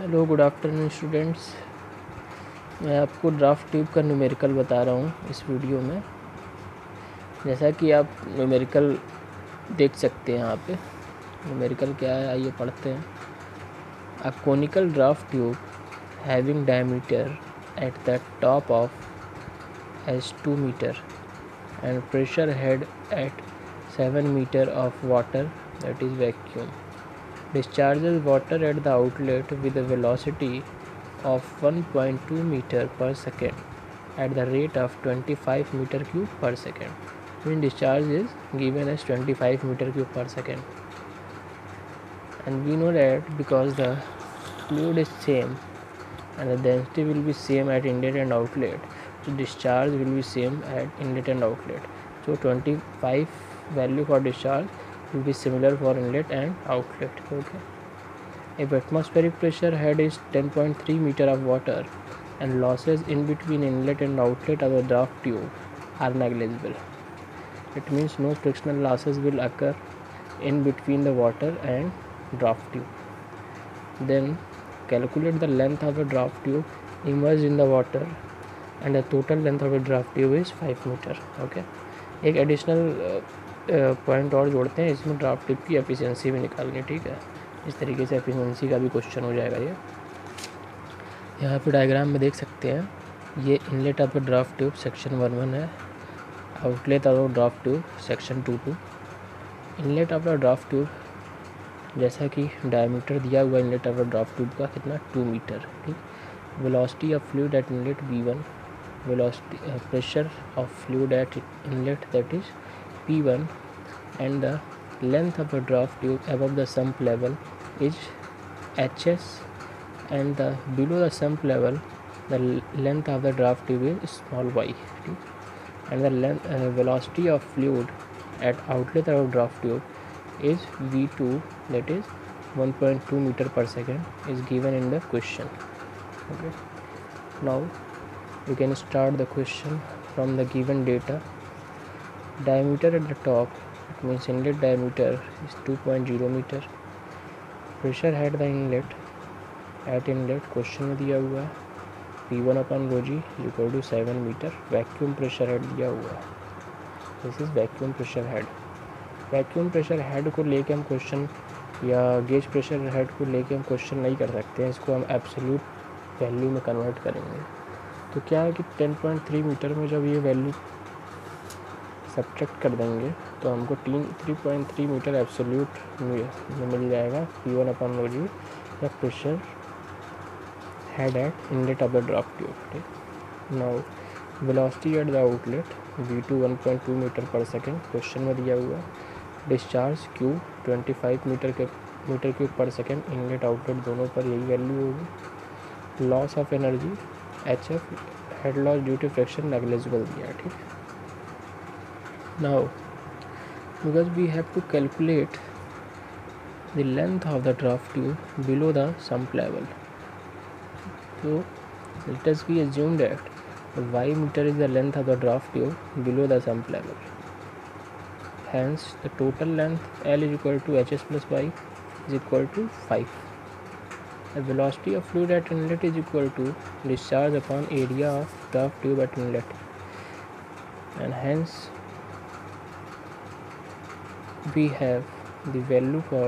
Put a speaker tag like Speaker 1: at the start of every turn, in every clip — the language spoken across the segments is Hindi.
Speaker 1: Hello, good afternoon students. मैं आपको ड्राफ्ट ट्यूब का न्यूमेरिकल बता रहा हूँ इस वीडियो में। जैसा कि आप न्यूमेरिकल देख सकते हैं यहाँ पे। न्यूमेरिकल क्या है, आइए पढ़ते हैं। A conical draft tube having diameter at the top of as 2 metre and pressure head at 7 meter of water, that is vacuum, discharges water at the outlet with a velocity of 1.2 meter per second at the rate of 25 meter cube per second. Mean discharge is given as 25 meter cube per second, and we know that because the fluid is same and the density will be same at inlet and outlet, so discharge will be same at inlet and outlet. So 25 value for discharge will be similar for inlet and outlet. Okay. If atmospheric pressure head is 10.3 meter of water and losses in between inlet and outlet of the draft tube are negligible, it means no frictional losses will occur in between the water and draft tube. Then calculate the length of a draft tube immersed in the water, and the total length of a draft tube is 5 meter. Okay. एक एडिशनल पॉइंट और जोड़ते हैं इसमें, ड्राफ्ट ट्यूब की एफिशिएंसी भी निकालनी। ठीक है, इस तरीके से एफिशिएंसी का भी क्वेश्चन हो जाएगा। ये यहाँ पे डायग्राम में देख सकते हैं, ये inlet of draft tube section 1 है, outlet of draft tube section 2। Inlet of draft tube जैसा कि डायमीटर दिया हुआ इनलेट ऑफ ड्राफ्ट ट्यूब का कितना, 2 मीटर। ठीक। Velocity of fluid eight inlet V1, velocity pressure of fluid at inlet, that is P1, and the length of a draft tube above the sump level is HS, and the below the sump level the length of the draft tube is small y, and the velocity of fluid at outlet of draft tube is V2, that is 1.2 meter per second, is given in the question. Okay. Now we can start the question from the given data. Diameter at the top, it means inlet diameter, is 2.0 meter. Pressure head the inlet, at inlet question में दिया हुआ है P1/ρg = 7 metre. Vacuum pressure head दिया हुआ है, this is vacuum pressure head. Vacuum pressure head को लेके हम क्वेश्चन, या गेज प्रेशर हेड को लेके हम क्वेश्चन नहीं कर सकते हैं, इसको हम एब्सोल्यूट वैल्यू में कन्वर्ट करेंगे। तो क्या है कि 10.3 मीटर में जब ये वैल्यू सब्ट्रैक्ट कर देंगे तो हमको 3.3 मीटर एब्सोल्यूट में मिल जाएगा P1/ρg, या pressure head at inlet of the draft tube. ठीक। Now velocity at the outlet V2 1.2 metre per second, question में दिया हुआ है। Discharge Q 25 metre cube per second, inlet outlet दोनों पर यही वैल्यू होगी। Loss of energy HF, head loss due to friction, negligible दिया। ठीक। Now because we have to calculate the length of the draft tube below the sump level, so let us be assume that y meter is the length of the draft tube below the sump level. Hence the total length L is equal to HS plus y is equal to 5. The velocity of fluid at inlet is equal to discharge upon area of draft tube at inlet, and hence we have the value for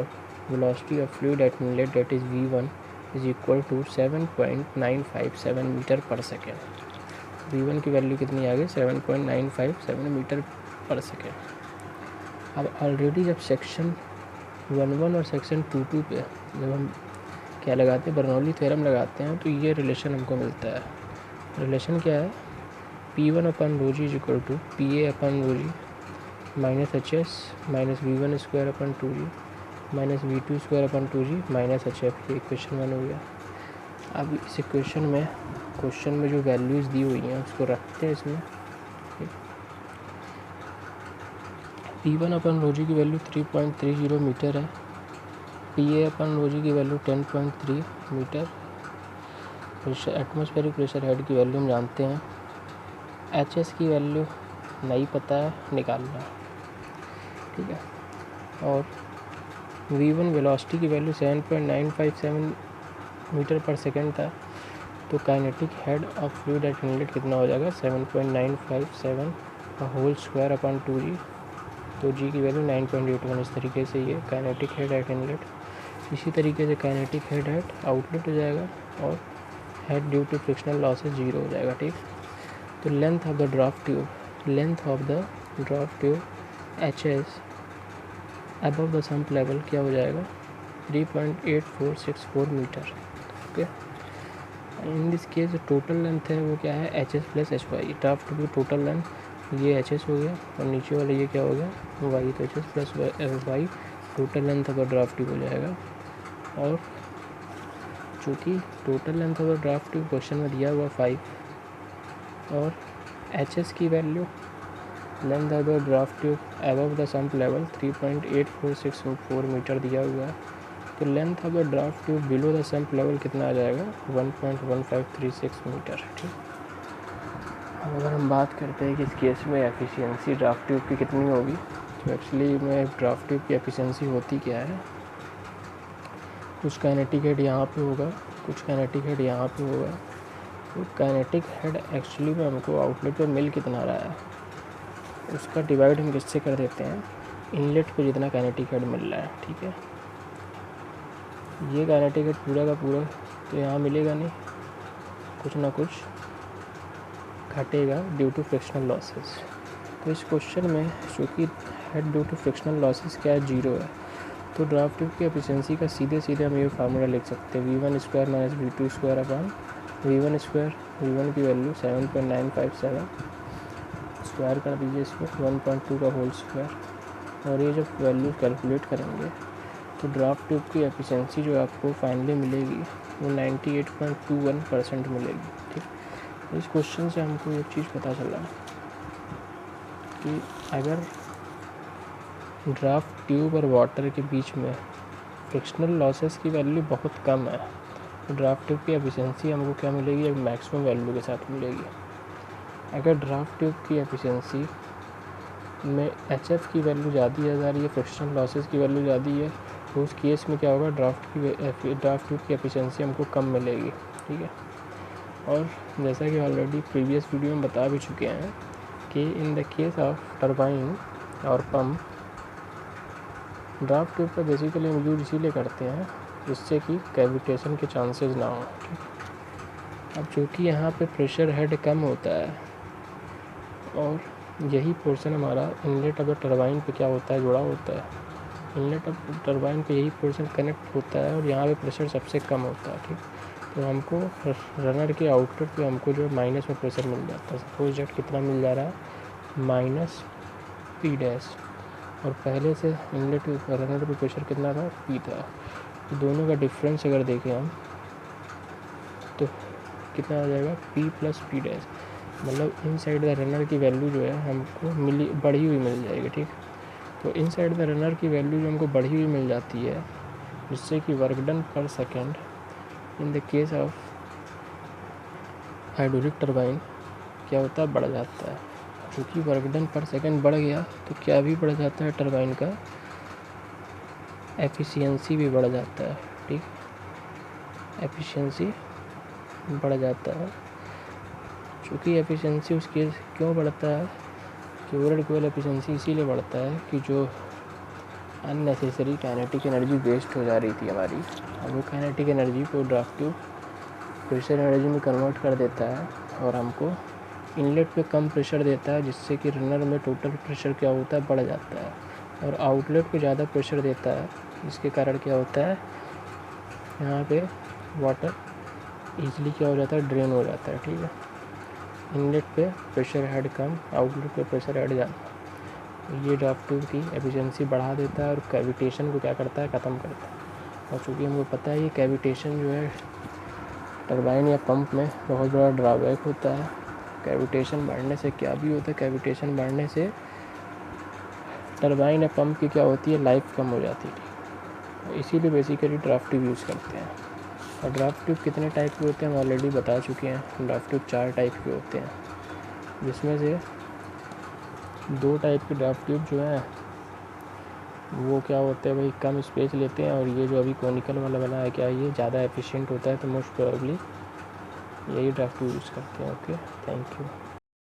Speaker 1: velocity of fluid at inlet, that is V1, is equal to 7.957 metre per second. V1 की वैल्यू कितनी आ गई, 7.957 मीटर पर सेकेंड। अब ऑलरेडी जब सेक्शन 1 और सेक्शन 2 पे जब हम क्या लगाते हैं, बर्नौली थ्योरम लगाते हैं, तो ये रिलेशन हमको मिलता है। रिलेशन क्या है, P1/ρg is equal to PA/ρg minus HS minus V1/2g minus V2/2g minus HF। ये इक्वेशन 1 हो गया। अब इस इक्वेशन में जो वैल्यूज़ दी हुई हैं उसको रखते हैं इसमें। P1/ρg की वैल्यू 3.30 मीटर है, PA/ρg की value 10.3 metre. Pressure, atmospheric pressure head की वैल्यू हम जानते हैं, HS की वैल्यू नहीं पता है, निकालना है। ठीक है। और V1 वेलोसिटी की वैल्यू 7.957 मीटर पर सेकेंड था, तो kinetic head of fluid eight inlet कितना हो जाएगा 7.957 होल स्क्वायर अपॉन 2g। तो g की वैल्यू 9.81। इस तरीके से ये काइनेटिक हेड एट इनलेट। इसी तरीके से काइनेटिक हेड एट आउटलेट हो जाएगा और head due to frictional losses 0 हो जाएगा। ठीक, तो length of the draft tube HS above the sump level क्या हो जाएगा 3.8464 metre. Okay, in this case total length है वो क्या है HS plus HY। Draft tube की टोटल लेंथ ये HS हो गया और नीचे वाला ये क्या हो गया Y, तो HS प्लस Y total length of the draft tube हो जाएगा। और चूँकि total length of the draft tube question में दिया हुआ 5 और HS की value length of the draft tube above the sump level 3.8464 metre दिया हुआ है, तो length of the draft tube below the sump level कितना आ जाएगा 1.1536 मीटर। ठीक, अब अगर हम बात करते हैं कि इस केस में एफिशिएंसी ड्राफ्ट ट्यूब की कितनी होगी, तो एक्चुअली में ड्राफ्ट ट्यूब की एफिशिएंसी होती क्या है, कुछ काइनेटिक हेड यहाँ पे होगा, कुछ काइनेटिक हेड यहाँ पे होगा। तो काइनेटिक हेड एक्चुअली में हमको आउटलेट पे मिल कितना रहा है उसका डिवाइड हम किससे कर देते हैं, इनलेट पे जितना काइनेटिक हेड मिल रहा है। ठीक है, ये काइनेटिक हेड पूरा का पूरा तो यहाँ मिलेगा नहीं, कुछ ना कुछ घटेगा ड्यू टू फ्रिक्शनल लॉसेस। तो इस क्वेश्चन में चूँकि head due to frictional losses क्या है 0 है, तो ड्राफ्ट ट्यूब की एफिशिएंसी का सीधे हम ये फार्मूला लिख सकते हैं V1 square minus V2 square upon V1 square. V1 की वैल्यू 7.957 स्क्वायर कर दीजिए इसको 1.2 का होल स्क्वायर, और ये जब वैल्यू कैलकुलेट करेंगे तो ड्राफ्ट ट्यूब की एफिशिएंसी जो आपको फाइनली मिलेगी वो 98.21% मिलेगी। ठीक, इस क्वेश्चन से हमको एक चीज़ पता चला कि अगर ड्राफ्ट ट्यूब और वाटर के बीच में फ्रिक्शनल लॉसेस की वैल्यू बहुत कम है, तो ड्राफ्ट ट्यूब की एफिशिएंसी हमको क्या मिलेगी, एक मैक्सिमम वैल्यू के साथ मिलेगी। अगर ड्राफ्ट ट्यूब की एफिशिएंसी में HF की वैल्यू ज़्यादा आ रही है, फ्रिक्शनल लॉसेस की वैल्यू ज़्यादा है, तो उस केस में क्या होगा ड्राफ्ट ट्यूब की एफिशिएंसी हमको कम मिलेगी। ठीक है, और जैसा कि ऑलरेडी प्रीवियस वीडियो में बता भी चुके हैं कि in the case of turbine और पंप ड्राफ्ट ट्यूब का बेसिकली हम यूज इसीलिए करते हैं जिससे कि कैविटेशन के चांसेस ना हो। अब चूँकि यहाँ पे प्रेशर हेड कम होता है और यही पोर्शन हमारा इनलेट ऑफ द टरबाइन पे क्या होता है जुड़ा होता है, इनलेट ऑफ टरबाइन पे यही पोर्शन कनेक्ट होता है और यहाँ पे प्रेशर सबसे कम होता है। ठीक, तो हमको रनर के आउटलेट पे हमको जो माइनस में प्रेशर मिल जाता है। सपोज जेट कितना मिल जा रहा है -P' और पहले से इनलेट रनर पे प्रेशर कितना था P था। तो दोनों का डिफरेंस अगर देखें हम तो कितना आ जाएगा P प्लस P', मतलब इन साइड द रनर की वैल्यू जो है हमको बढ़ी हुई मिल जाएगी। ठीक, तो इन साइड द रनर की वैल्यू जो हमको बढ़ी हुई मिल जाती है जिससे कि वर्क डन पर second in the case of hydraulic turbine क्या होता है बढ़ जाता है। क्योंकि वर्क डन पर सेकेंड बढ़ गया तो क्या भी बढ़ जाता है, टरबाइन का एफिशिएंसी भी बढ़ जाता है। ठीक, एफिशिएंसी बढ़ जाता है। चूँकि एफिशिएंसी उसके क्यों बढ़ता है, केवल एफिशिएंसी इसीलिए बढ़ता है कि जो अननेसेसरी काइनेटिक एनर्जी वेस्ट हो जा रही थी हमारी, वो काइनेटिक एनर्जी को ड्राफ्ट ट्यूब प्रेशर एनर्जी में कन्वर्ट कर देता है और हमको इनलेट पे कम प्रेशर देता है, जिससे कि रनर में टोटल प्रेशर क्या होता है बढ़ जाता है, और आउटलेट पे ज़्यादा प्रेशर देता है, जिसके कारण क्या होता है यहाँ पे वाटर ईजिली क्या हो जाता है ड्रेन हो जाता है। ठीक है, इनलेट पे प्रेशर हेड कम, आउटलेट पे प्रेशर हेड ज़्यादा, ये ड्राफ्ट ट्यूब की एफिशिएंसी बढ़ा देता है और कैविटेशन को क्या करता है ख़त्म करता है। और चूँकि हमको पता है ये कैविटेशन जो है टरबाइन या पंप में बहुत बड़ा ड्रॉबैक होता है। कैविटेशन बढ़ने से क्या भी होता है, कैविटेशन बढ़ने से टरबाइन या पंप की क्या होती है लाइफ कम हो जाती है। इसीलिए बेसिकली ड्राफ्ट ट्यूब यूज़ करते हैं। और ड्राफ्ट ट्यूब कितने टाइप के होते हैं हम ऑलरेडी बता चुके हैं। ड्राफ्ट ट्यूब 4 टाइप के होते हैं, जिसमें से 2 टाइप के ड्राफ्ट ट्यूब जो हैं वो क्या होता है भाई, कम स्पेस लेते हैं, और ये जो अभी कॉनिकल वाला बना है क्या, ये ज़्यादा एफिशिएंट होता है, तो मोस्ट प्रोबेबली यही ड्राफ्ट यूज़ करते हैं। Okay, thank you.